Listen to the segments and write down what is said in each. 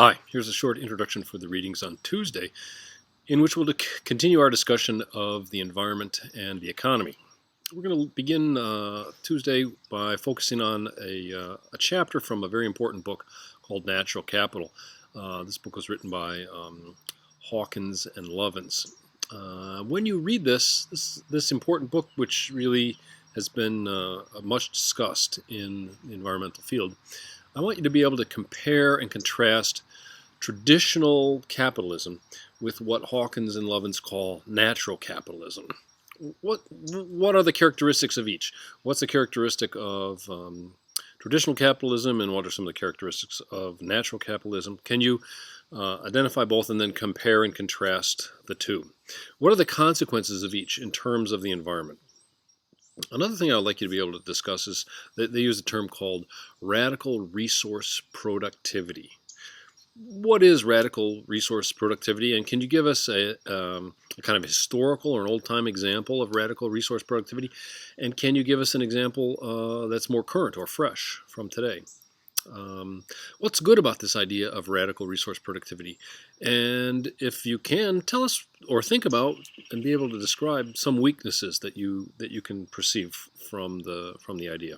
Hi, here's a short introduction for the readings on Tuesday, in which we'll continue our discussion of the environment and the economy. We're going to begin Tuesday by focusing on a chapter from a very important book called Natural Capital. This book was written by Hawkins and Lovins. When you read this important book, which really has been much discussed in the environmental field, I want you to be able to compare and contrast traditional capitalism with what Hawkins and Lovins call natural capitalism. What are the characteristics of each? What's the characteristic of traditional capitalism, and what are some of the characteristics of natural capitalism? Can you identify both and then compare and contrast the two? What are the consequences of each in terms of the environment? Another thing I'd like you to be able to discuss is that they use a term called radical resource productivity. What is radical resource productivity, and can you give us a kind of historical or an old-time example of radical resource productivity? And can you give us an example that's more current or fresh from today? What's good about this idea of radical resource productivity? And if you can, tell us or think about and be able to describe some weaknesses that you can perceive from the idea.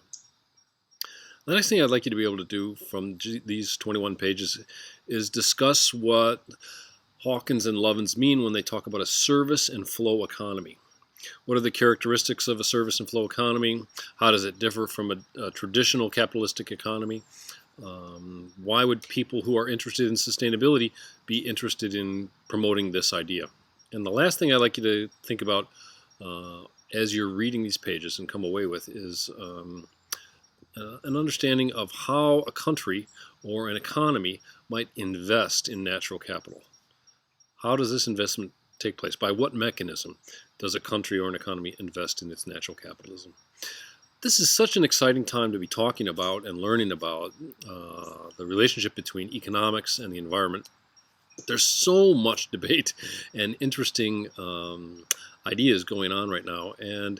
The next thing I'd like you to be able to do from these 21 pages is discuss what Hawkins and Lovins mean when they talk about a service and flow economy. What are the characteristics of a service and flow economy? How does it differ from a traditional capitalistic economy? Why would people who are interested in sustainability be interested in promoting this idea? And the last thing I'd like you to think about as you're reading these pages and come away with is an understanding of how a country or an economy might invest in natural capital. How does this investment take place? By what mechanism does a country or an economy invest in its natural capitalism? This is such an exciting time to be talking about and learning about the relationship between economics and the environment. There's so much debate and interesting ideas going on right now, and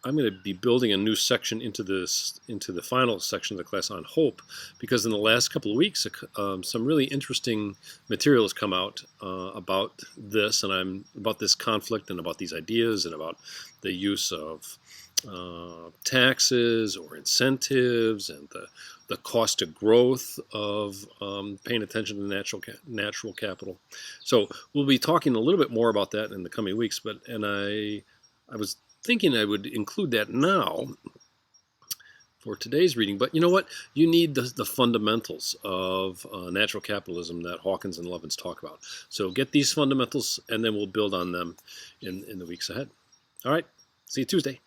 I'm going to be building a new section into the final section of the class on hope, because in the last couple of weeks some really interesting material has come out about this, and about this conflict and about these ideas and about the use of taxes or incentives and the cost of growth of paying attention to natural capital. So we'll be talking a little bit more about that in the coming weeks. I was thinking I would include that now for today's reading, but you know what? You need the fundamentals of natural capitalism that Hawkins and Lovins talk about. So get these fundamentals, and then we'll build on them in the weeks ahead. All right, see you Tuesday.